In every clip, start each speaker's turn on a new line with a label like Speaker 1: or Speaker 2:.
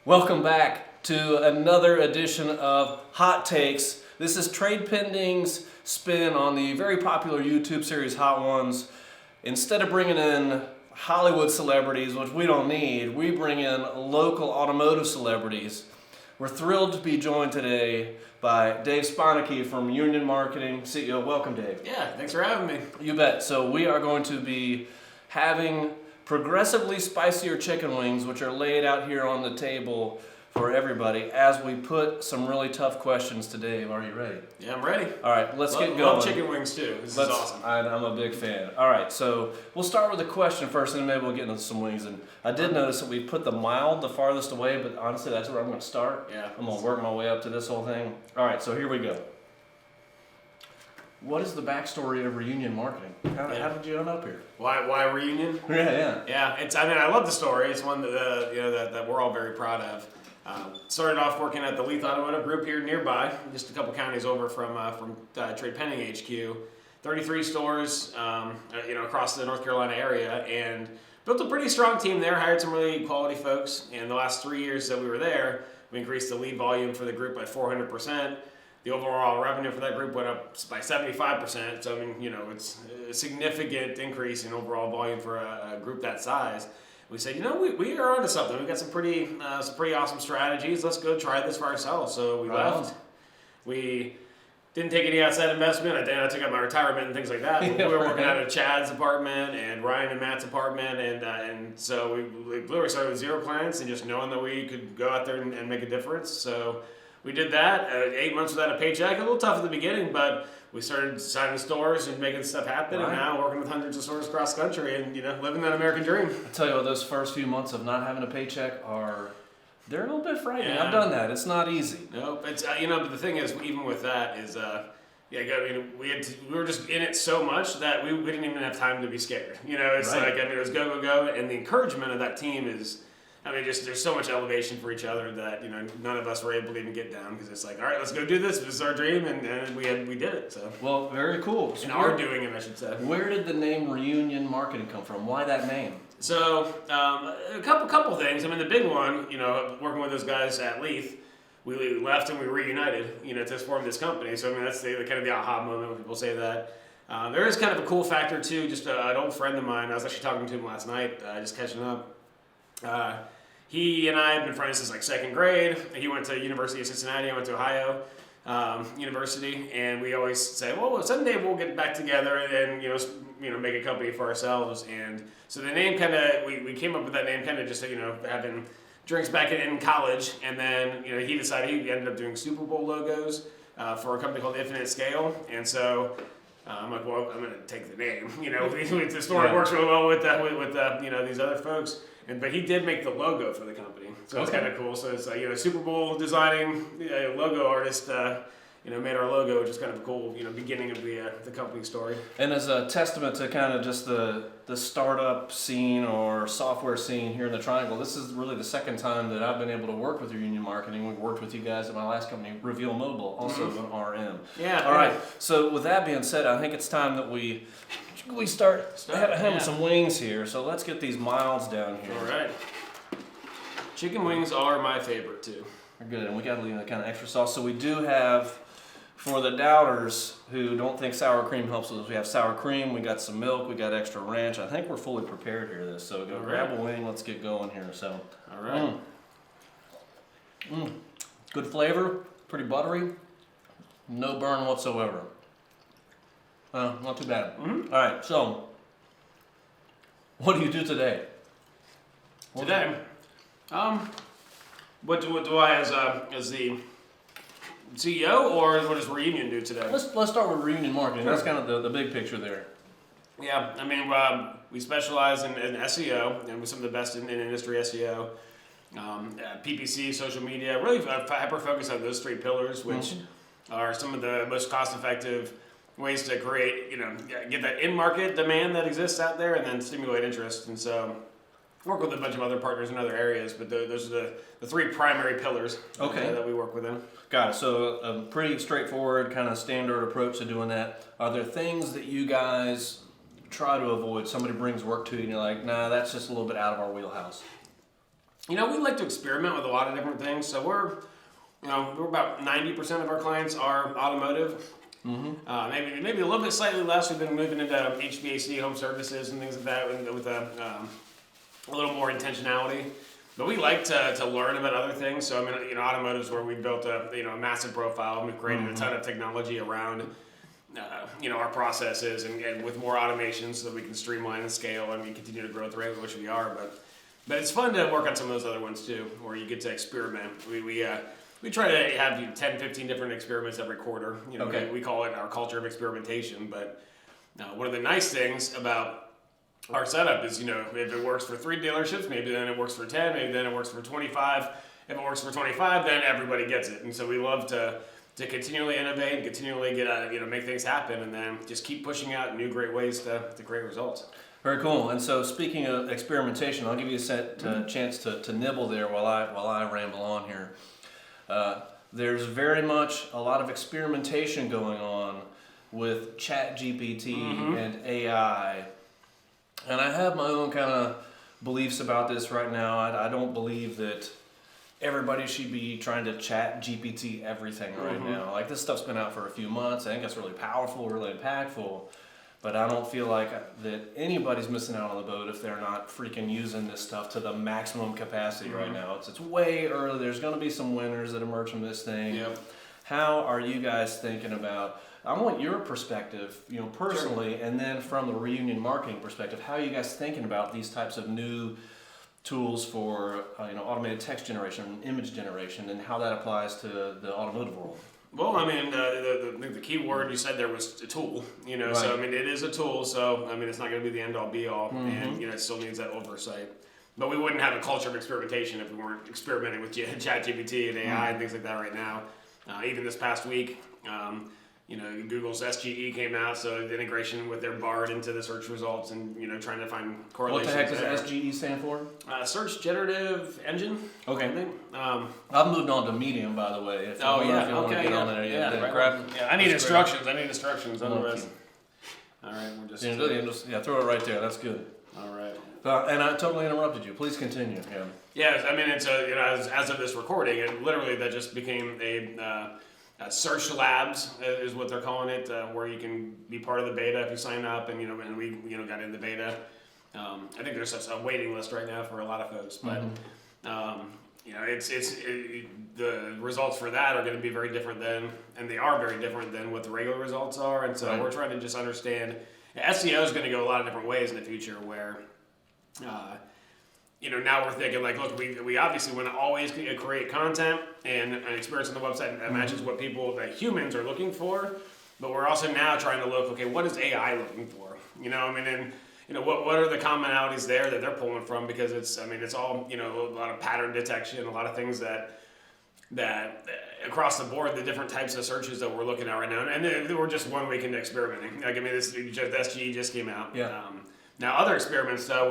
Speaker 1: Welcome back to another edition of Hot Takes. This is TradePending's spin on the very popular YouTube series Hot Ones. Instead of bringing in Hollywood celebrities, which we don't need, we bring in local automotive celebrities. We're thrilled to be joined today by Dave Spannhake from Union Marketing CEO. Welcome, Dave.
Speaker 2: Yeah, thanks for having me.
Speaker 1: You bet. So we are going to be having progressively spicier chicken wings, which are laid out here on the table for everybody as we put some really tough questions to Dave. Are you ready?
Speaker 2: Yeah, I'm ready.
Speaker 1: All right, let's get going.
Speaker 2: Love chicken wings too. This is awesome.
Speaker 1: I'm a big fan. All right, so we'll start with a question first, and then maybe we'll get into some wings. And I did notice that we put the mild the farthest away, but honestly, that's where I'm going to start.
Speaker 2: Yeah.
Speaker 1: I'm going to work my way up to this whole thing. All right, so here we go. What is the backstory of Reunion Marketing? How did you end up here?
Speaker 2: Why Reunion?
Speaker 1: Yeah.
Speaker 2: Yeah, I love the story. It's one that that we're all very proud of. Started off working at the Leith Automotive Group here nearby, just a couple counties over from TradePending HQ. 33 stores, across the North Carolina area, and built a pretty strong team there. Hired some really quality folks. And the last 3 years that we were there, we increased the lead volume for the group by 400%. The overall revenue for that group went up by 75%. So, it's a significant increase in overall volume for a group that size. We said, we are onto something. We've got some pretty awesome strategies. Let's go try this for ourselves. So we left. We didn't take any outside investment. I took out my retirement and things like that. We were working out of Chad's apartment and Ryan and Matt's apartment. And so we literally started with 0 clients and just knowing that we could go out there and make a difference. So we did that. 8 months without a paycheck. A little tough at the beginning, but we started signing stores and making stuff happen. Right. And now working with hundreds of stores across the country and living that American dream.
Speaker 1: I tell you what, those first few months of not having a paycheck they're a little bit frightening.
Speaker 2: Yeah.
Speaker 1: I've done that. It's not easy.
Speaker 2: Nope. It's but the thing is, even with that is we were just in it so much that we didn't even have time to be scared. It's right. It was go, and the encouragement of that team is. There's so much elevation for each other that none of us were able to even get down because it's like, all right, let's go do this. This is our dream, and we did it. So
Speaker 1: well, very cool.
Speaker 2: So are doing it, I should say.
Speaker 1: Where did the name Reunion Marketing come from? Why that name?
Speaker 2: So a couple things. The big one, working with those guys at Leith, we left and we reunited, to form this company. So that's the kind of the aha moment when people say that. There is kind of a cool factor too. Just an old friend of mine. I was actually talking to him last night, just catching up. He and I have been friends since second grade. He went to University of Cincinnati. I went to Ohio University, and we always say, well, someday we'll get back together and make a company for ourselves. And so the name we came up with that name just having drinks back in college, and then he decided he ended up doing Super Bowl logos for a company called Infinite Scale, and so. I'm like, well, I'm going to take the name. The story works really well with these other folks. But he did make the logo for the company, so it's kind of cool. So it's Super Bowl designing logo artist made our logo, which is kind of a cool beginning of the company story. And
Speaker 1: as a testament to kind of just the startup scene or software scene here in the Triangle, this is really the second time that I've been able to work with Union Marketing. We've worked with you guys at my last company, Reveal Mobile, also an RM.
Speaker 2: Yeah.
Speaker 1: All right. So with that being said, I think it's time that we start having some wings here. So let's get these milds down here.
Speaker 2: All right. Chicken wings are my favorite too.
Speaker 1: They're good, and we got to leave that kind of extra sauce. So we do have. For the doubters who don't think sour cream helps with us, we have sour cream, we got some milk, we got extra ranch. I think we're fully prepared here. So go grab a wing, let's get going here. So,
Speaker 2: all right.
Speaker 1: Good flavor, pretty buttery, no burn whatsoever. Not too bad.
Speaker 2: Mm-hmm.
Speaker 1: All right, so what do you do today?
Speaker 2: What do I as the CEO, or what does Reunion do today?
Speaker 1: Let's start with Reunion Marketing. Sure. That's kind of the big picture there.
Speaker 2: Yeah, we specialize in SEO, and we're some of the best in industry SEO. PPC, social media, really hyper focus on those 3 pillars, which are some of the most cost-effective ways to create, get that in-market demand that exists out there, and then stimulate interest. And so, work with a bunch of other partners in other areas, but those are the 3 primary pillars that we work within.
Speaker 1: Got it. So a pretty straightforward kind of standard approach to doing that. Are there things that you guys try to avoid? Somebody brings work to you and you're like, nah, that's just a little bit out of our wheelhouse.
Speaker 2: We like to experiment with a lot of different things. So we're about 90% of our clients are automotive. Maybe a little bit slightly less. We've been moving into HVAC, home services, and things like that with a little more intentionality. But we like to learn about other things. So automotive is where we built a massive profile. We've created a ton of technology around our processes and with more automation so that we can streamline and scale and we continue to grow at the rate at which we are. But it's fun to work on some of those other ones too, where you get to experiment. We try to have 10, 15 different experiments every quarter.
Speaker 1: Okay.
Speaker 2: We call it our culture of experimentation. But one of the nice things about our setup is, if it works for 3 dealerships, maybe then it works for 10, maybe then it works for 25. If it works for 25, then everybody gets it. And so we love to continually innovate and continually get make things happen, and then just keep pushing out new great ways to create results.
Speaker 1: Very cool. And so, speaking of experimentation, I'll give you a chance to nibble there while I ramble on here. There's very much a lot of experimentation going on with ChatGPT and AI, and I have my own kind of beliefs about this right now. I don't believe that everybody should be trying to ChatGPT everything right now. Like, this stuff's been out for a few months. I think it's really powerful, really impactful. But I don't feel like that anybody's missing out on the boat if they're not freaking using this stuff to the maximum capacity right now. It's way early. There's going to be some winners that emerge from this thing.
Speaker 2: Yep.
Speaker 1: How are you guys thinking about, I want your perspective, personally, and then from the Reunion marketing perspective, how are you guys thinking about these types of new tools for automated text generation, image generation, and how that applies to the automotive world?
Speaker 2: Well, the key word you said there was a tool,
Speaker 1: Right.
Speaker 2: So, it is a tool, so, it's not going to be the end-all, be-all, and, it still needs that oversight. But we wouldn't have a culture of experimentation if we weren't experimenting with ChatGPT and AI and things like that right now. Even this past week, Google's SGE came out, so the integration with their BARD into the search results and, trying to find correlations.
Speaker 1: What the heck does SGE stand for?
Speaker 2: Search Generative Engine.
Speaker 1: Okay.
Speaker 2: I think.
Speaker 1: I've moved on to Medium, by the way. If you want to get on there, grab.
Speaker 2: Yeah, I need instructions. Otherwise. All right, we're just.
Speaker 1: Throw it right there. That's good.
Speaker 2: All right.
Speaker 1: And I totally interrupted you. Please continue. Yeah.
Speaker 2: Yeah, it's as of this recording, that just became a search labs is what they're calling it, where you can be part of the beta if you sign up, and we got in the beta. I think there's a waiting list right now for a lot of folks, but the results for that are going to be very different they are very different than what the regular results are, and so we're trying to just understand. SEO is going to go a lot of different ways in the future, where now we're thinking look, we obviously want to always create content and an experience on the website that matches what that humans are looking for, but we're also now trying to look, okay, what is AI looking for? What are the commonalities there that they're pulling from? Because it's all, a lot of pattern detection, a lot of things that across the board, the different types of searches that we're looking at right now, and we're just 1 week into experimenting. This SGE just came out.
Speaker 1: Yeah.
Speaker 2: Now other experiments though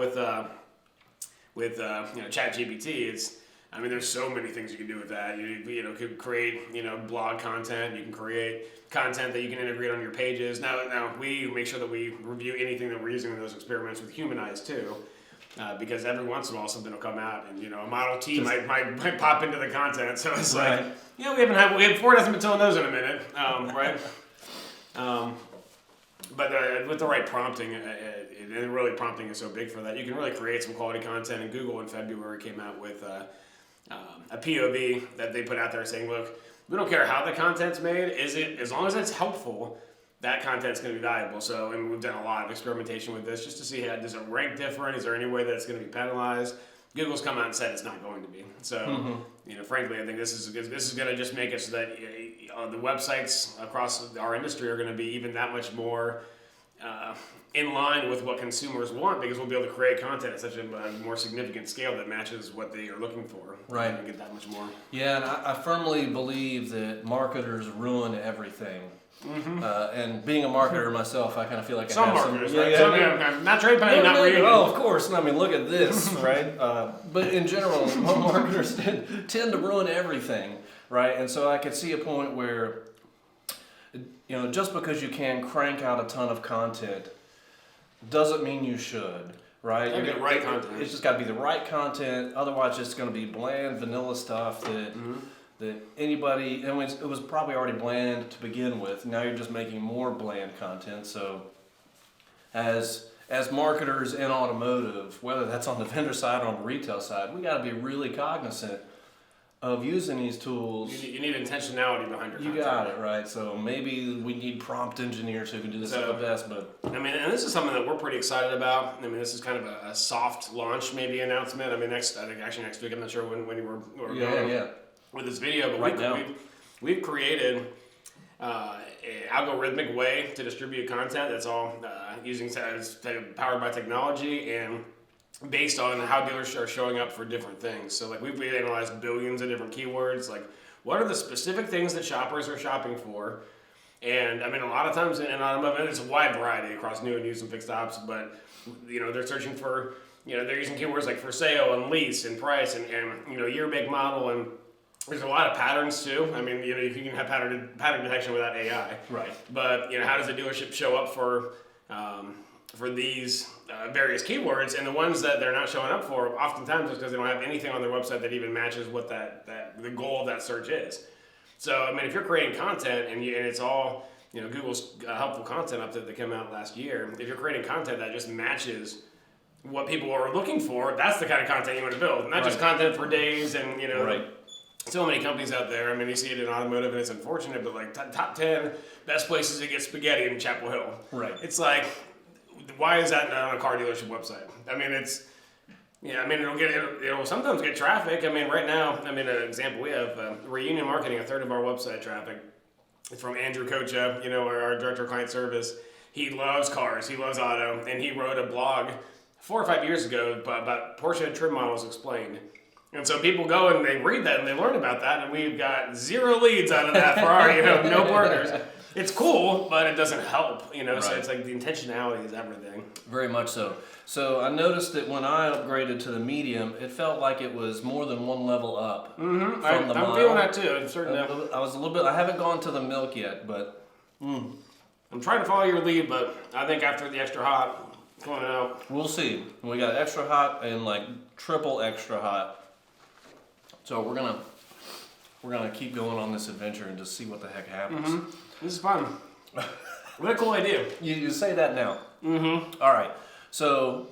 Speaker 2: with ChatGPT, there's so many things you can do with that. You could create blog content. You can create content that you can integrate on your pages. Now we make sure that we review anything that we're using in those experiments with human eyes too, because every once in a while something will come out, and a Model T might pop into the content. So it's
Speaker 1: right.
Speaker 2: Ford hasn't been telling those in a minute, right? But with the right prompting, and really prompting is so big for that, you can really create some quality content. And Google in February came out with a POV that they put out there saying, look, we don't care how the content's made, as long as it's helpful, that content's going to be valuable. So, and we've done a lot of experimentation with this just to see does it rank different? Is there any way that it's going to be penalized? Google's come out and said it's not going to be. So, frankly, I think this is going to just make it so that the websites across our industry are going to be even that much more in line with what consumers want, because we'll be able to create content at such a more significant scale that matches what they are looking for.
Speaker 1: Right.
Speaker 2: And get that much more.
Speaker 1: Yeah, and I firmly believe that marketers ruin everything. And being a marketer myself, I kind of feel like
Speaker 2: Some
Speaker 1: I have
Speaker 2: marketers,
Speaker 1: some.
Speaker 2: right? Not TradePending, not Reunion.
Speaker 1: Oh, of course. Look at this, right? But in general, marketers tend to ruin everything, right? And so I could see a point where, just because you can crank out a ton of content doesn't mean you should, right?
Speaker 2: Gotta be the right content.
Speaker 1: It's just got to be the right content. Otherwise, it's going to be bland, vanilla stuff that anybody. And it was probably already bland to begin with. Now you're just making more bland content. So, as marketers in automotive, whether that's on the vendor side or on the retail side, we got to be really cognizant of using these tools.
Speaker 2: You need intentionality behind your content.
Speaker 1: You got it, right? So maybe we need prompt engineers who can do this at the best, but...
Speaker 2: I mean, and this is something that we're pretty excited about. I mean, this is kind of a soft launch, maybe, announcement. I mean, I think next week, I'm not sure when we're going with this video, but we've created an algorithmic way to distribute content that's all powered by technology and based on how dealers are showing up for different things. So like we've analyzed billions of different keywords, like what are the specific things that shoppers are shopping for? And I mean, a lot of times in automotive, it's a wide variety across new and used and fixed ops, but they're searching for, they're using keywords like for sale and lease and price and year, make, model, and there's a lot of patterns too. I mean, you can have pattern detection without AI.
Speaker 1: Right.
Speaker 2: But how does a dealership show up for these various keywords, and the ones that they're not showing up for oftentimes is because they don't have anything on their website that even matches what the goal of that search is. So I mean, if you're creating content and it's all Google's helpful content update that came out last year, if you're creating content that just matches what people are looking for, that's the kind of content you want to build, not just content for days and so many companies out there. I mean, you see it in automotive, and it's unfortunate, but like top 10 best places to get spaghetti in Chapel Hill.
Speaker 1: Right.
Speaker 2: It's like, why is that not on a car dealership website? I mean, it'll sometimes get traffic. I mean, right now, an example, we have Reunion Marketing, a third of our website traffic. It's from Andrew Kocha, our director of client service. He loves cars, he loves auto, and he wrote a blog 4 or 5 years ago about Porsche trim models explained. And so people go and they read that and they learn about that, and we've got 0 leads out of that for our, no partners. It's cool, but it doesn't help, so it's like the intentionality is everything.
Speaker 1: Very much so. So I noticed that when I upgraded to the medium, it felt like it was more than one level up from the
Speaker 2: I'm
Speaker 1: mild.
Speaker 2: feeling that too.
Speaker 1: I was a little bit, I haven't gone to the milk yet, but...
Speaker 2: I'm trying to follow your lead, but I think after the extra hot, coming out.
Speaker 1: We'll see. We got extra hot and like triple extra hot. So we're gonna keep going on this adventure and just see what the heck happens.
Speaker 2: This is fun. What a cool idea.
Speaker 1: You say that now. All right. So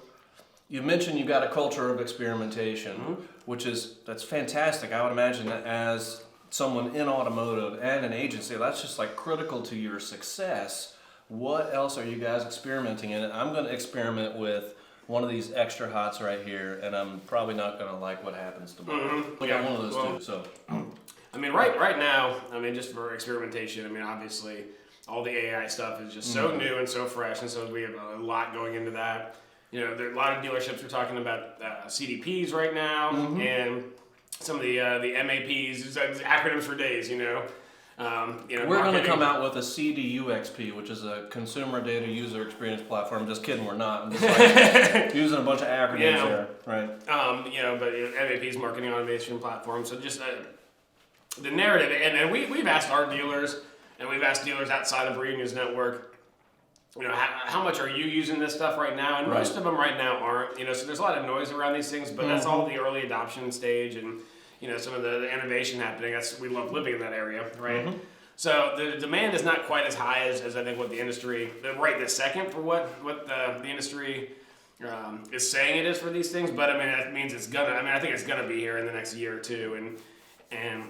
Speaker 1: you mentioned you've got a culture of experimentation, that's fantastic. I would imagine that as someone in automotive and an agency, that's just like critical to your success. What else are you guys experimenting in? I'm going to experiment with one of these extra hots right here, and I'm probably not going to like what happens tomorrow. We got one of those too. So,
Speaker 2: I mean, right now, just for experimentation, obviously, all the AI stuff is just so new and so fresh, and so we have a lot going into that. There are a lot of dealerships are talking about CDPs right now, and some of the MAPs, acronyms for days.
Speaker 1: We're going to come out with a CDUXP, which is a Consumer Data User Experience Platform. Just kidding, we're not. I'm just like using a bunch of acronyms there, right?
Speaker 2: But MAP's marketing automation platform. So just the narrative, and we've asked our dealers, and we've asked dealers outside of Reunion's network, how much are you using this stuff right now? And most of them right now aren't. So there's a lot of noise around these things, but that's all the early adoption stage and some of the innovation happening. We love living in that area, right? So the demand is not quite as high as I think what the industry, right this second, for what the industry is saying it is for these things. But that means it's gonna. I think it's gonna be here in the next year or two, and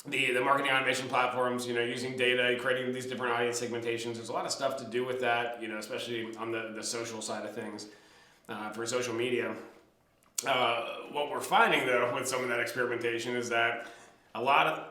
Speaker 2: the marketing automation platforms, using data, creating these different audience segmentations. There's a lot of stuff to do with that, especially on the social side of things for social media. What we're finding, though, with some of that experimentation is that a lot of...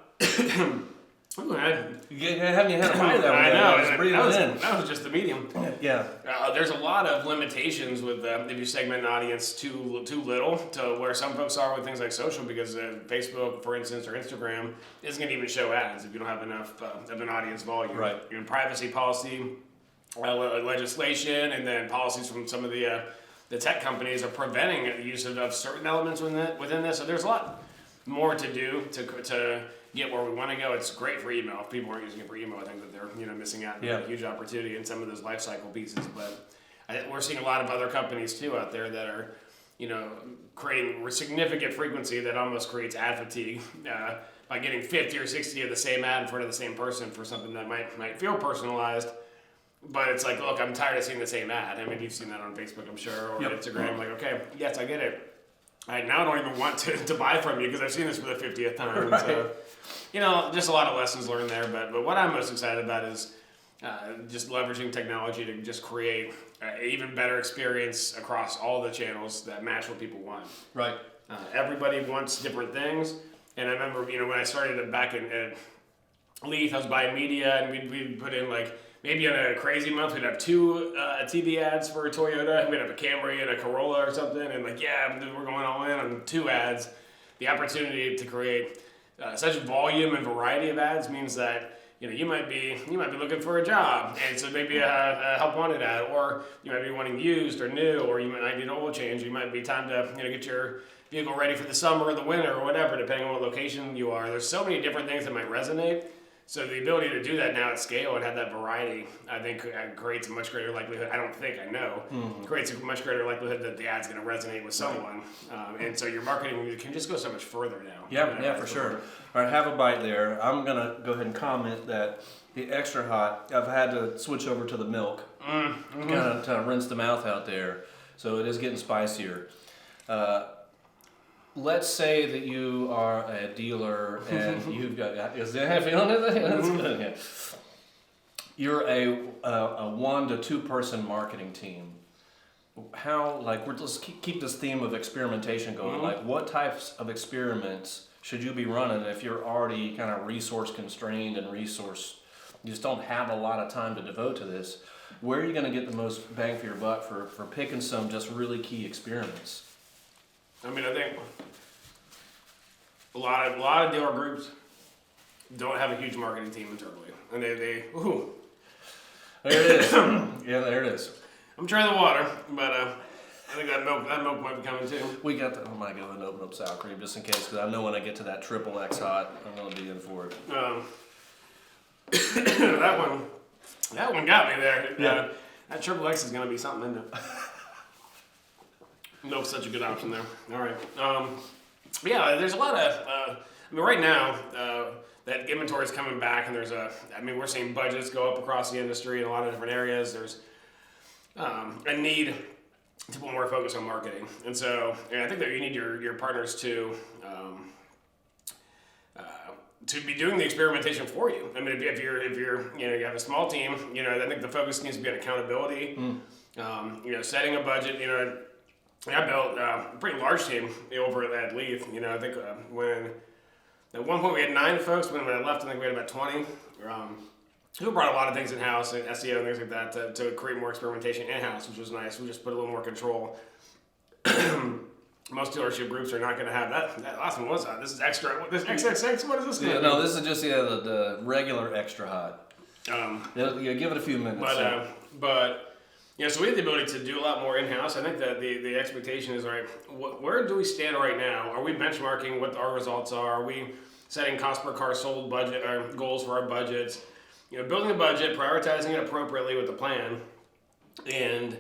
Speaker 1: You haven't had a bite of that one.
Speaker 2: I know.
Speaker 1: Just breathe it in.
Speaker 2: That was just the medium.
Speaker 1: Yeah.
Speaker 2: There's a lot of limitations with if you segment an audience too little to where some folks are with things like social, because Facebook, for instance, or Instagram isn't going to even show ads if you don't have enough of an audience volume.
Speaker 1: Right.
Speaker 2: Privacy policy, legislation, and then policies from some of the tech companies are preventing the use of certain elements within this. So there's a lot more to do to get where we want to go. It's great for email. If people aren't using it for email, I think that they're missing out on a huge opportunity in some of those life cycle pieces. But we're seeing a lot of other companies too out there that are, creating significant frequency that almost creates ad fatigue by getting 50 or 60 of the same ad in front of the same person for something that might feel personalized. But it's like, look, I'm tired of seeing the same ad. I mean, you've seen that on Facebook, I'm sure, or Instagram. Like, okay, yes, I get it. I now don't even want to buy from you because I've seen this for the 50th time. Right. So, just a lot of lessons learned there. But what I'm most excited about is just leveraging technology to just create an even better experience across all the channels that match what people want.
Speaker 1: Right.
Speaker 2: Everybody wants different things. And I remember, when I started back at Leith, I was buying media, and we'd put in like, maybe in a crazy month, we'd have 2 TV ads for a Toyota. We'd have a Camry and a Corolla or something. And like, yeah, we're going all in on 2 ads. The opportunity to create such volume and variety of ads means that, you might be looking for a job. And so maybe a help wanted ad, or you might be wanting used or new, or you might need an oil change. You might be time to, get your vehicle ready for the summer or the winter or whatever, depending on what location you are. There's so many different things that might resonate. So the ability to do that now at scale and have that variety, I think, creates a much greater likelihood. I know, creates a much greater likelihood that the ad's going to resonate with someone. And so your marketing can just go so much further now.
Speaker 1: Yeah, for sure. All right, have a bite there. I'm going to go ahead and comment that the extra hot, I've had to switch over to the milk, kind of rinse the mouth out there. So it is getting spicier. Let's say that you are a dealer and you've got, is there a feeling of that? That's good. Yeah. You're a 1 to 2 person marketing team. Let's keep this theme of experimentation going. Like, what types of experiments should you be running if you're already kind of resource constrained and you just don't have a lot of time to devote to this? Where are you going to get the most bang for your buck for picking some just really key experiments?
Speaker 2: I mean, I think a lot of dealer groups don't have a huge marketing team internally, and they there
Speaker 1: it is. Yeah, there it is.
Speaker 2: I'm trying the water, but I think that milk might be coming too.
Speaker 1: We got I might go and open up sour cream just in case, because I know when I get to that triple X hot, I'm gonna be in for it.
Speaker 2: That one got me there.
Speaker 1: Yeah.
Speaker 2: That triple X is gonna be something, isn't it? Milk's such a good option there. All right. Yeah, there's a lot of. Right now, that inventory is coming back, and we're seeing budgets go up across the industry in a lot of different areas. There's a need to put more focus on marketing, and so I think that you need your partners to be doing the experimentation for you. I mean, if you're you have a small team, I think the focus needs to be on accountability. Setting a budget. I built a pretty large team over at Leith. I think when at one point we had 9 folks. When I left, I think we had about 20. Who brought a lot of things in house, and SEO and things like that, to create more experimentation in house, which was nice. We just put a little more control. Most dealership groups are not going to have that. That last one was hot. This is extra. This XXX. What is this?
Speaker 1: Yeah, no, this is just the regular extra hot. Give it a few minutes.
Speaker 2: So we have the ability to do a lot more in-house. I think that the expectation is, all right, where do we stand right now? Are we benchmarking what our results are? Are we setting cost per car sold budget or goals for our budgets? Building a budget, prioritizing it appropriately with the plan, and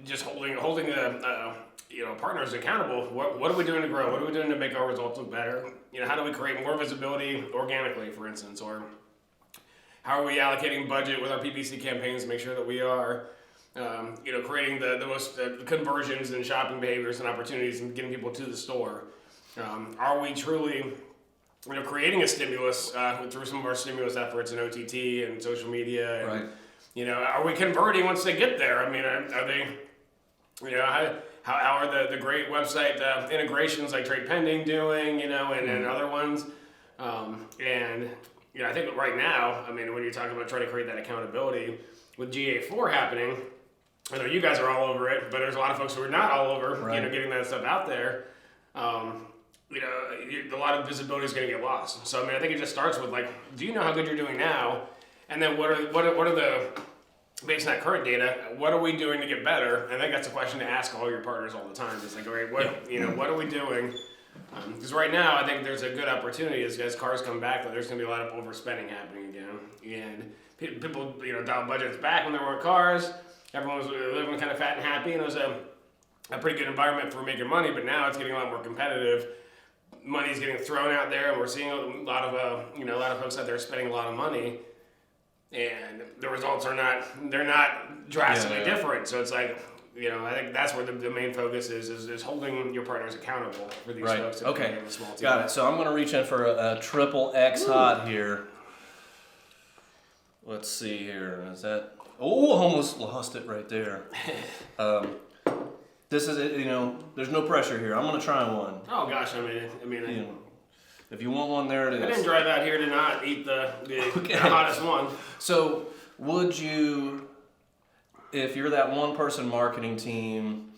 Speaker 2: just holding the partners accountable. What are we doing to grow? What are we doing to make our results look better? How do we create more visibility organically, for instance, or how are we allocating budget with our PPC campaigns to make sure that we are, creating the most conversions and shopping behaviors and opportunities and getting people to the store? Are we truly, creating a stimulus through some of our stimulus efforts in OTT and social media? And,
Speaker 1: right.
Speaker 2: Are we converting once they get there? I mean, are they, how are the great website integrations like TradePending doing, and other ones? I think right now, when you're talking about trying to create that accountability with GA4 happening, I know you guys are all over it, but there's a lot of folks who are not all over,
Speaker 1: right.
Speaker 2: Getting that stuff out there. A lot of visibility is going to get lost. So, I think it just starts with, do you know how good you're doing now? And then what are the, based on that current data, what are we doing to get better? I think that's a question to ask all your partners all the time. It's like, all right, what are we doing? Because right now, I think there's a good opportunity as cars come back that there's going to be a lot of overspending happening again. And people, dialed budgets back when there weren't cars. Everyone was living kind of fat and happy, and it was a pretty good environment for making money. But now it's getting a lot more competitive. Money's getting thrown out there, and we're seeing a lot of folks out there spending a lot of money, and the results are not drastically different. So it's like, I think that's where the main focus is holding your partners accountable for these folks.
Speaker 1: Okay,
Speaker 2: a small team.
Speaker 1: got it. So I'm going to reach in for a triple X hot here. Let's see here. Is that? Oh, almost lost it right there. This is it. There's no pressure here. I'm going to try one.
Speaker 2: Oh gosh, I mean.
Speaker 1: If you want one, there it is.
Speaker 2: I didn't drive out here to not eat the hottest one.
Speaker 1: So, would you, if you're that one-person marketing team,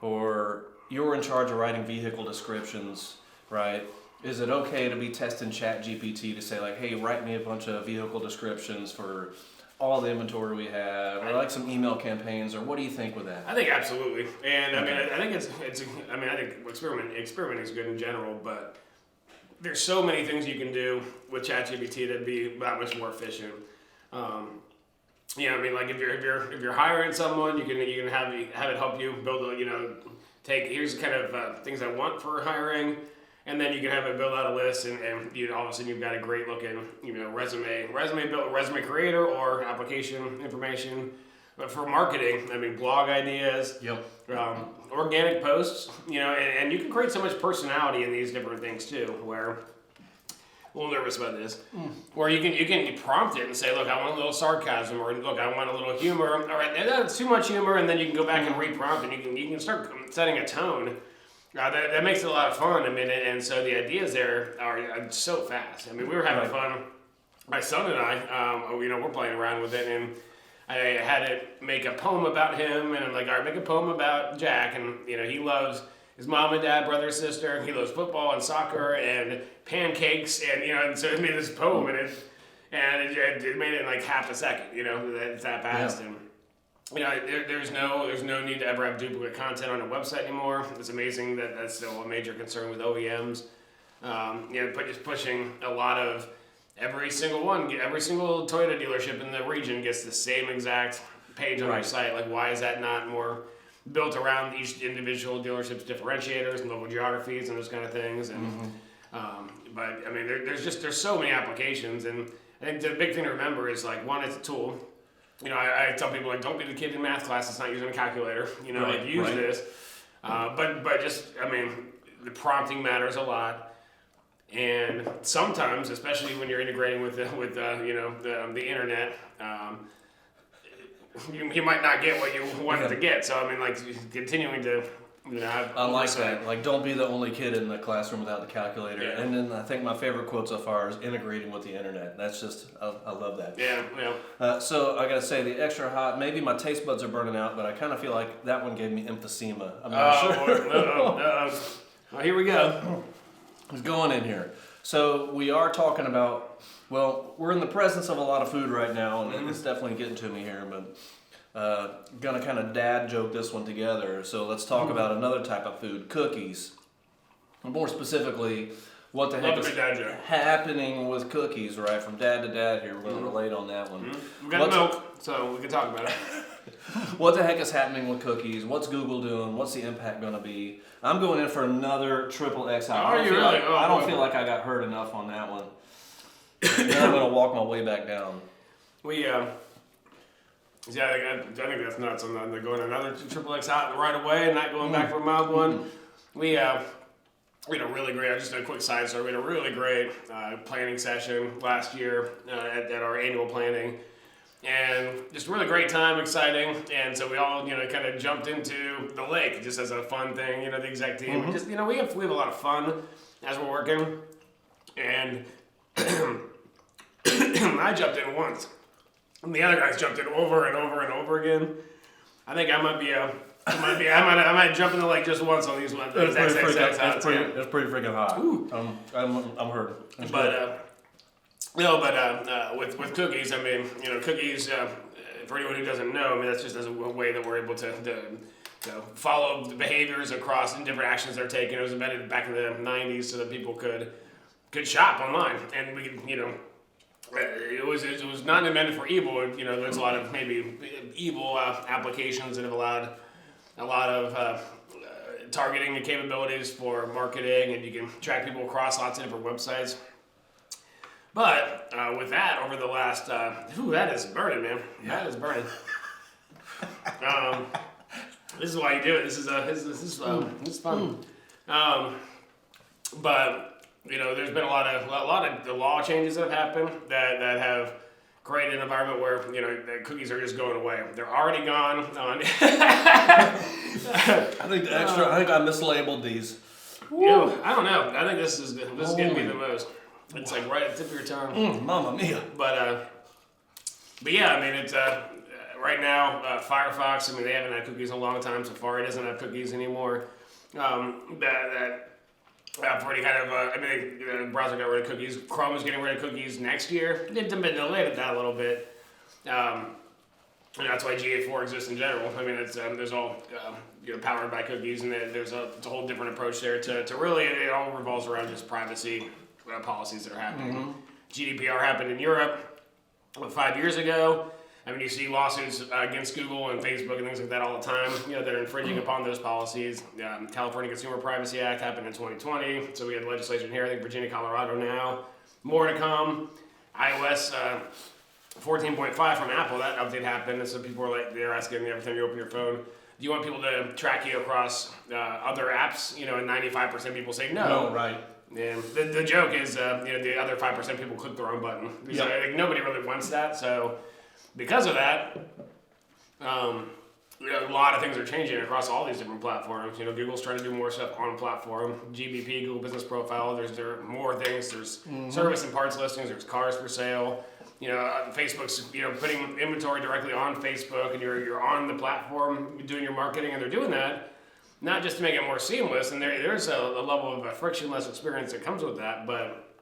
Speaker 1: or you're in charge of writing vehicle descriptions, right? Is it okay to be testing ChatGPT to say like, hey, write me a bunch of vehicle descriptions for all the inventory we have, or like some email campaigns, or what do you think with that?
Speaker 2: I think absolutely, and I think I think experimenting is good in general, but there's so many things you can do with ChatGPT that'd be that much more efficient. Like if you're hiring someone, you can have it help you build here's kind of things I want for hiring, and then you can have it build out a list, and all of a sudden you've got a great looking resume creator or application information. But for marketing, blog ideas, organic posts, and you can create so much personality in these different things too. Where I'm a little nervous about this, where you can prompt it and say, look, I want a little sarcasm, or look, I want a little humor. All right, that's too much humor, and then you can go back and re-prompt, and you can start setting a tone. That makes it a lot of fun. And so the ideas there are so fast. We were having fun. My son and I, we're playing around with it, and I had it make a poem about him, and I'm like, all right, make a poem about Jack, and he loves his mom and dad, brother, sister, and he loves football and soccer and pancakes, and so it made this poem, and it made it in like half a second, it's that fast, and there's no need to ever have duplicate content on a website anymore. It's amazing that that's still a major concern with OEMs. Just pushing a lot of. Every single Toyota dealership in the region gets the same exact page on their site. Like, why is that not more built around each individual dealership's differentiators and local geographies and those kind of things? And but there's so many applications, and I think the big thing to remember is like, one, it's a tool. I tell people, like, don't be the kid in math class that's not using a calculator. Use this. But just the prompting matters a lot. And sometimes, especially when you're integrating with the internet, you might not get what you wanted to get. So continuing to
Speaker 1: I like that. Like, don't be the only kid in the classroom without the calculator. Yeah. And then I think my favorite quote so far is integrating with the internet. That's just I love that.
Speaker 2: Yeah.
Speaker 1: So I gotta say, the extra hot. Maybe my taste buds are burning out, but I kind of feel like that one gave me emphysema. I'm not sure.
Speaker 2: Well, here we go.
Speaker 1: Who's going in here? So we are talking about, we're in the presence of a lot of food right now, and it's definitely getting to me here, but gonna kind of dad joke this one together. So let's talk about another type of food, cookies. More specifically, what the heck is happening with cookies, right? From dad to dad here, we're gonna relate on that one.
Speaker 2: We got milk, so we can talk about it.
Speaker 1: What the heck is happening with cookies? What's Google doing? What's the impact going to be? I'm going in for another triple X hot.
Speaker 2: Are you really?
Speaker 1: I don't feel like I got hurt enough on that one. Then I'm going to walk my way back down.
Speaker 2: I think that's nuts. I'm going another triple X hot right away and not going back for a mild one. We had a really great, just a quick side story, we had a really great planning session last year at our annual planning. And just a really great time, exciting, and so we all, kind of jumped into the lake just as a fun thing, the exec team. Just, we have a lot of fun as we're working, and I jumped in once, and the other guys jumped in over and over and over again. I think I might jump in the lake just once on these ones.
Speaker 1: It's pretty freaking hot. Ooh. I'm hurt.
Speaker 2: With cookies, cookies, for anyone who doesn't know, that's just as a way that we're able to follow the behaviors across and different actions they're taking. It was invented back in the 90s so that people could shop online, and we could, it was not intended for evil. There's a lot of maybe evil applications that have allowed a lot of targeting capabilities for marketing, and you can track people across lots of different websites. But with that, over the last, that is burning, man. Yeah. That is burning. This is why you do it. This is fun. But there's been a lot of the law changes that have happened that have created an environment where the cookies are just going away. They're already gone.
Speaker 1: I think I mislabeled these.
Speaker 2: I don't know. I think this is getting me the most. It's like right at the tip of your tongue.
Speaker 1: Mamma mia.
Speaker 2: But yeah, I mean, it's right now Firefox. I mean, they haven't had cookies in a long time. Safari doesn't have cookies anymore. Pretty kind of. The browser got rid of cookies. Chrome is getting rid of cookies next year. They've been delayed at that a little bit. And that's why GA4 exists in general. I mean, it's there's all powered by cookies, and it's a whole different approach there to really it all revolves around just privacy policies that are happening. Mm-hmm. GDPR happened in Europe 5 years ago. I mean, you see lawsuits against Google and Facebook and things like that all the time. That are infringing upon those policies. California Consumer Privacy Act happened in 2020, so we had legislation here. I think Virginia, Colorado now. More to come. iOS 14.5 from Apple, that update happened, and so people are they're asking every time you open your phone, do you want people to track you across other apps? And 95% of people say no.
Speaker 1: No, right.
Speaker 2: And the joke is, the other 5% of people click their own button. Because I think nobody really wants that. So because of that, a lot of things are changing across all these different platforms. Google's trying to do more stuff on platform. GBP, Google Business Profile. There are more things. There's service and parts listings. There's cars for sale. Facebook's putting inventory directly on Facebook, and you're on the platform doing your marketing, and they're doing that not just to make it more seamless, and there's a level of a frictionless experience that comes with that, but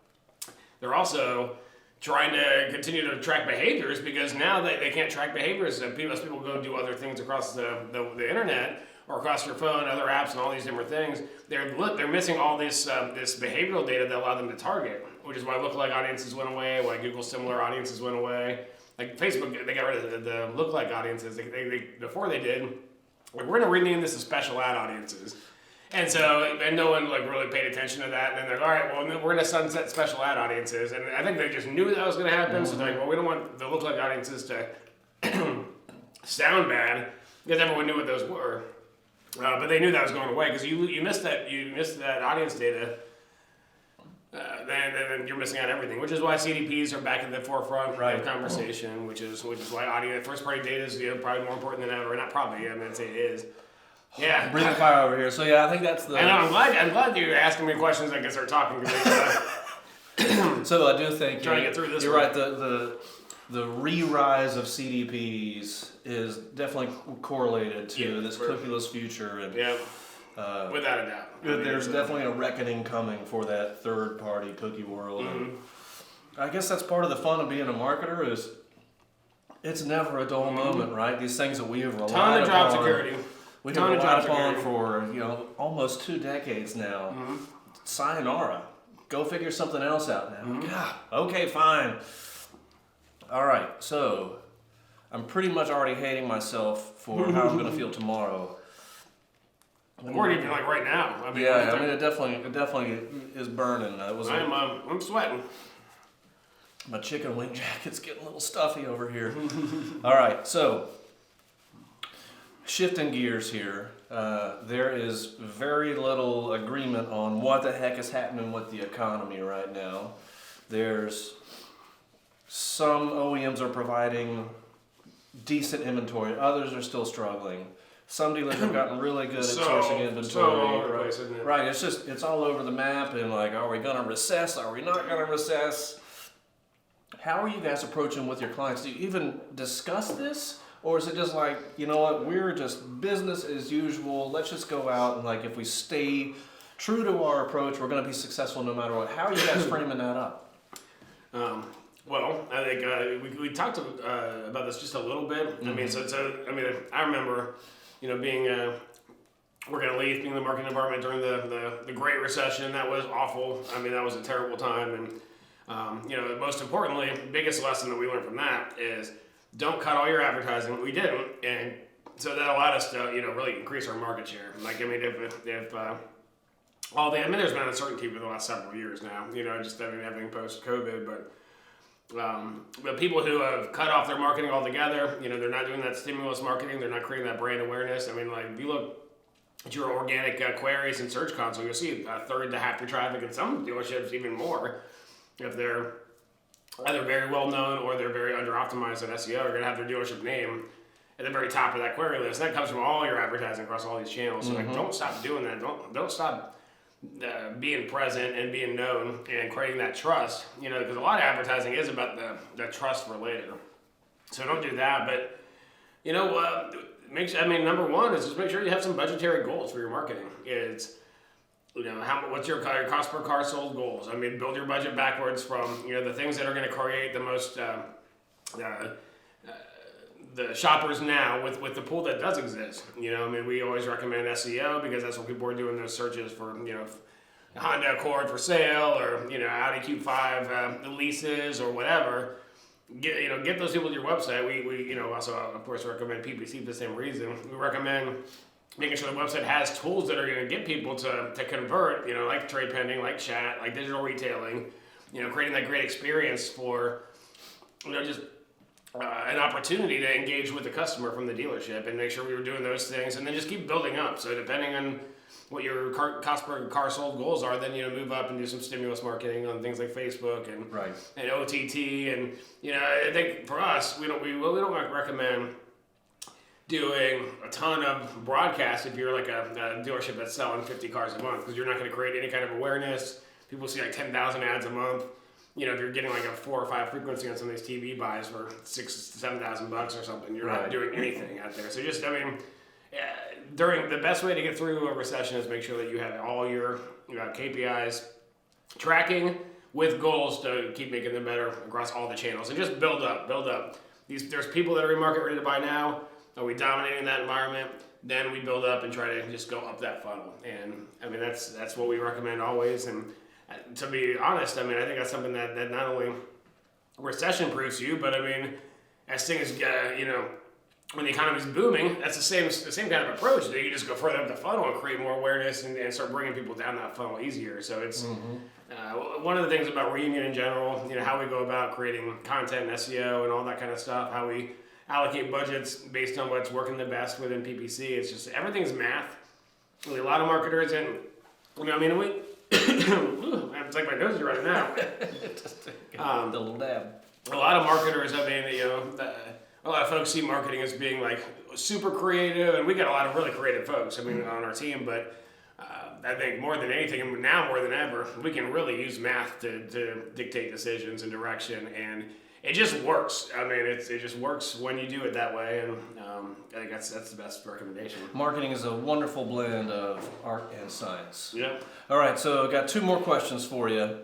Speaker 2: they're also trying to continue to track behaviors, because now they can't track behaviors, and people go do other things across the internet or across your phone, other apps, and all these different things. They're missing all this behavioral data that allowed them to target, which is why lookalike audiences went away, why Google similar audiences went away. Like Facebook, they got rid of the lookalike audiences. Before they did, we're going to rename this as special ad audiences. And no one really paid attention to that. And then they're like, all right, well, we're going to sunset special ad audiences. And I think they just knew that was going to happen. Mm-hmm. So they're like, well, we don't want the lookalike audiences to sound bad, because everyone knew what those were. But they knew that was going away, because you missed that audience data. Then you're missing out everything, which is why CDPs are back in the forefront of the conversation, which is why first party data is probably more important than ever. Not probably, I'd say it is. Yeah,
Speaker 1: breathing fire over here. So yeah, I think that's the.
Speaker 2: I know. I'm glad you're asking me questions. I guess they're talking to me.
Speaker 1: So I do think
Speaker 2: trying to get through this.
Speaker 1: You're right. The re-rise of CDPs is definitely correlated to this cookieless future, and
Speaker 2: without a doubt.
Speaker 1: There's definitely a reckoning coming for that third-party cookie world. Mm-hmm. I guess that's part of the fun of being a marketer, is it's never a dull moment, right? These things that we have relied upon.
Speaker 2: Ton of job security.
Speaker 1: We have relied upon for almost 2 decades now. Mm-hmm. Sayonara. Go figure something else out now. Mm-hmm. God, okay, fine. All right, so I'm pretty much already hating myself for how I'm going to feel tomorrow.
Speaker 2: Or even right now.
Speaker 1: It definitely is burning.
Speaker 2: I'm sweating.
Speaker 1: My chicken wing jacket's getting a little stuffy over here. All right, so shifting gears here. There is very little agreement on what the heck is happening with the economy right now. There's some OEMs are providing decent inventory. Others are still struggling. Some dealers have gotten really good at sourcing inventory. Right, it's all over the map, and are we going to recess? Are we not going to recess? How are you guys approaching with your clients? Do you even discuss this? Or is it just we're just business as usual. Let's just go out and if we stay true to our approach, we're going to be successful no matter what. How are you guys framing that up?
Speaker 2: Well, I think we talked about this just a little bit. Mm-hmm. I remember being working at Leith, being in the marketing department during the Great Recession. That was awful. That was a terrible time, and Most importantly, biggest lesson that we learned from that is don't cut all your advertising. We didn't, and so that allowed us to, really increase our market share. Like, I mean, if there's been uncertainty for the last several years now, everything post-COVID, but people who have cut off their marketing altogether, they're not doing that stimulus marketing, they're not creating that brand awareness. I mean, like, if you look at your organic queries and search console, you'll see a third to half your traffic, and some dealerships even more. If they're either very well known or they're very under optimized at SEO, are going to have their dealership name at the very top of that query list. And that comes from all your advertising across all these channels. So don't stop doing that. Don't stop being present and being known and creating that trust. Because a lot of advertising is about the trust for later. So don't do that. But number one is just make sure you have some budgetary goals for your marketing. It's what's your cost per car sold goals? I mean, build your budget backwards from the things that are going to create the most the shoppers now with the pool that does exist. We always recommend SEO because that's what people are doing those searches for. Honda Accord for sale or Audi Q5 leases or whatever. Get those people to your website. We also of course recommend PPC for the same reason. We recommend making sure the website has tools that are going to get people to convert, like TradePending, like chat, like digital retailing, creating that great experience for, just an opportunity to engage with the customer from the dealership and make sure we were doing those things and then just keep building up. So depending on what your cost per car sold goals are, then, move up and do some stimulus marketing on things like Facebook and OTT. And, I think for us, we don't recommend doing a ton of broadcasts if you're like a dealership that's selling 50 cars a month, because you're not going to create any kind of awareness. People see like 10,000 ads a month. If you're getting like a 4 or 5 frequency on some of these TV buys for $6,000 to $7,000 or something, you're not doing anything out there. So during the best way to get through a recession is make sure that you have all your KPIs tracking with goals to keep making them better across all the channels, and just build up. There's people that are in market ready to buy now. Are we dominating that environment? Then we build up and try to just go up that funnel. And that's what we recommend always. And to be honest, I think that's something that not only recession proofs you, but as things when the economy's booming, that's the same kind of approach. That you just go further up the funnel and create more awareness and start bringing people down that funnel easier. So it's one of the things about Reunion in general, how we go about creating content and SEO and all that kind of stuff, how we allocate budgets based on what's working the best within PPC. It's just everything's math. A lot of marketers, and it's like my nose is running now.
Speaker 1: Just a little dab.
Speaker 2: A lot of marketers, a lot of folks see marketing as being like super creative, and we got a lot of really creative folks, on our team, but I think more than anything, and now more than ever, we can really use math to dictate decisions and direction, and it just works. It just works when you do it that way, and I think that's the best recommendation.
Speaker 1: Marketing is a wonderful blend of art and science.
Speaker 2: Yeah.
Speaker 1: All right, so I've got 2 more questions for you.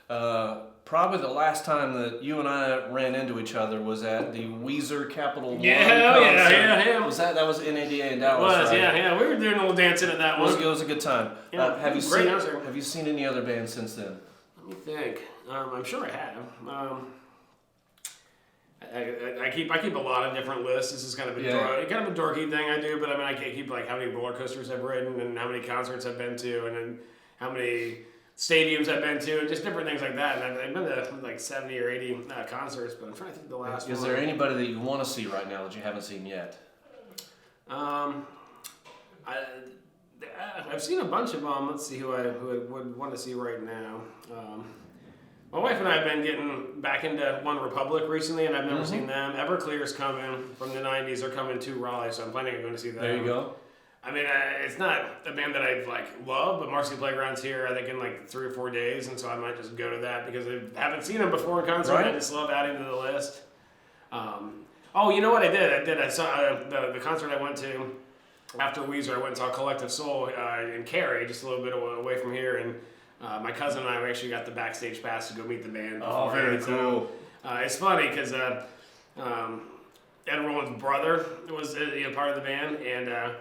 Speaker 1: Probably the last time that you and I ran into each other was at the Weezer Capital One concert.
Speaker 2: Yeah.
Speaker 1: That was NADA in Dallas, right?
Speaker 2: Yeah. We were doing a little dancing at that one.
Speaker 1: It was a good time.
Speaker 2: Yeah,
Speaker 1: have you seen any other bands since then?
Speaker 2: Let me think. I'm sure I have. I keep a lot of different lists. This is kind of a dorky thing I do, but I keep like how many roller coasters I've ridden and how many concerts I've been to, and then how many stadiums I've been to, and just different things like that. And I've been to like 70 or 80 concerts, but I'm trying to think the last one.
Speaker 1: Is there anybody that you want to see right now that you haven't seen yet?
Speaker 2: I've seen a bunch of them. Let's see who I would want to see right now. My wife and I have been getting back into One Republic recently, and I've never seen them. Everclear's coming from the 90s. They're coming to Raleigh, so I'm planning on going to see them.
Speaker 1: There you go.
Speaker 2: It's not a band that I love, but Marcy Playground's here, I think, in 3 or 4 days, and so I might just go to that because I haven't seen them before in concert. Right. I just love adding to the list. You know what I did? I saw the concert I went to after Weezer. I went and saw Collective Soul in Cary, just a little bit away from here, and my cousin and I actually got the backstage pass to go meet the band.
Speaker 1: Oh, very cool.
Speaker 2: It's funny because Ed Rollins' brother was part of the band, and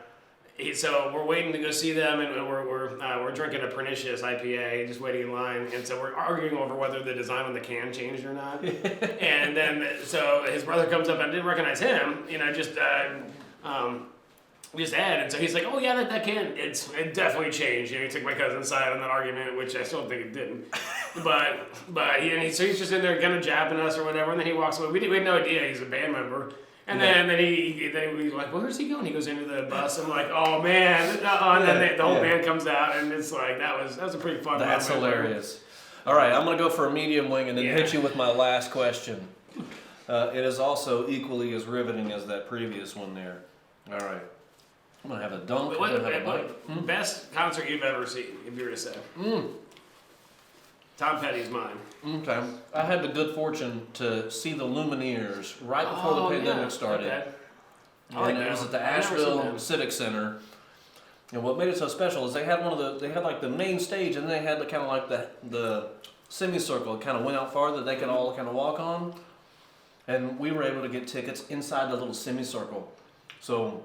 Speaker 2: So we're waiting to go see them, and we're drinking a pernicious IPA, just waiting in line, and so we're arguing over whether the design on the can changed or not. And then so his brother comes up, and I didn't recognize him, just Ed, and so he's like, "Oh yeah, that can it definitely changed." He took my cousin's side on that argument, which I still think it didn't. So he's just in there kind of jabbing us or whatever, and then he walks away. We had no idea he's a band member. And then he was like, well, where's he going? He goes into the bus. I'm like, oh man. And then the whole band comes out, and it's like that was a pretty fun.
Speaker 1: That's hilarious. All right, I'm gonna go for a medium wing and then hit you with my last question. It is also equally as riveting as that previous one there. All right, I'm gonna have a dunk.
Speaker 2: Best concert you've ever seen, if you were to say? Tom Petty's mine.
Speaker 1: Okay. I had the good fortune to see the Lumineers right before the pandemic started.
Speaker 2: Okay.
Speaker 1: And it was at the Asheville Civic Center. And what made it so special is they had like the main stage, and they had kind of like the semicircle kind of went out farther that they could all kind of walk on. And we were able to get tickets inside the little semicircle. So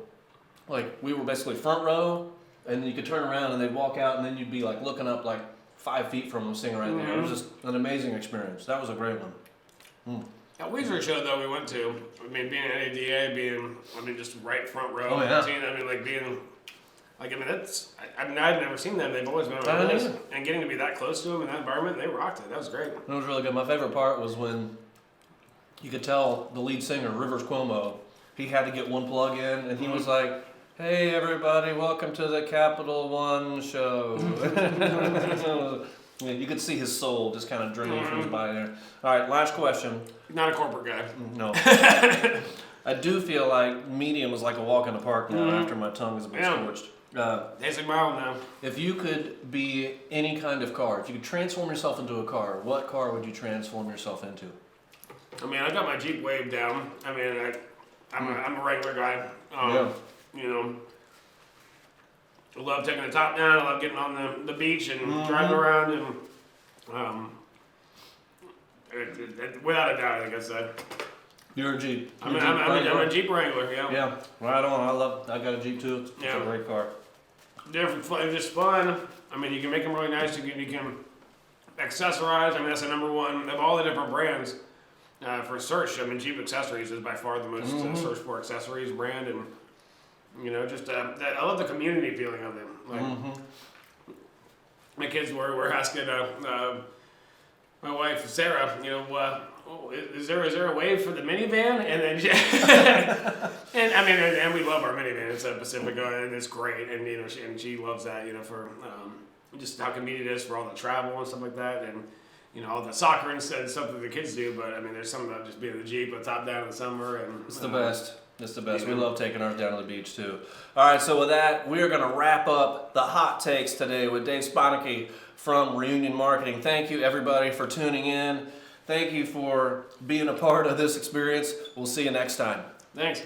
Speaker 1: like we were basically front row, and you could turn around and they'd walk out, and then you'd be like looking up like 5 feet from them singing right there. It was just an amazing experience. That was a great one.
Speaker 2: That Weezer show though we went to, being an ADA, just right front row.
Speaker 1: Oh yeah.
Speaker 2: I've never seen them. They've always been on my list. And getting to be that close to them in that environment, they rocked it. That was great.
Speaker 1: It was really good. My favorite part was when you could tell the lead singer, Rivers Cuomo, he had to get one plug in, and he was like, "Hey everybody, welcome to the Capital One show." You could see his soul just kind of draining from his body there. All right, last question.
Speaker 2: Not a corporate guy.
Speaker 1: No. I do feel like medium was like a walk in the park now after my tongue is a bit scorched.
Speaker 2: Tasting mild now.
Speaker 1: If you could be any kind of car, if you could transform yourself into a car, what car would you transform yourself into?
Speaker 2: I got my Jeep Wave down. I'm a regular guy. I love taking the top down. I love getting on the beach and driving around, and without a doubt, I guess that.
Speaker 1: You're a Jeep.
Speaker 2: I'm a Jeep Wrangler. Yeah.
Speaker 1: Yeah, right on. I got a Jeep too. It's a great car.
Speaker 2: Different, just fun. You can make them really nice. You can accessorize. That's the number one of all the different brands for search. Jeep Accessories is by far the most searched for accessories brand, and. I love the community feeling of them. My kids were asking my wife Sarah, is there a wave for the minivan? And then and we love our minivan. It's a Pacifica, and it's great. And and she loves that. For just how convenient it is for all the travel and stuff like that, and all the soccer and stuff that the kids do. But there's something about just being in the Jeep with top down in the summer, and
Speaker 1: it's the best. It's the best. We love taking ours down to the beach too. All right, so with that, we are going to wrap up the hot takes today with Dave Spannhake from Reunion Marketing. Thank you, everybody, for tuning in. Thank you for being a part of this experience. We'll see you next time.
Speaker 2: Thanks.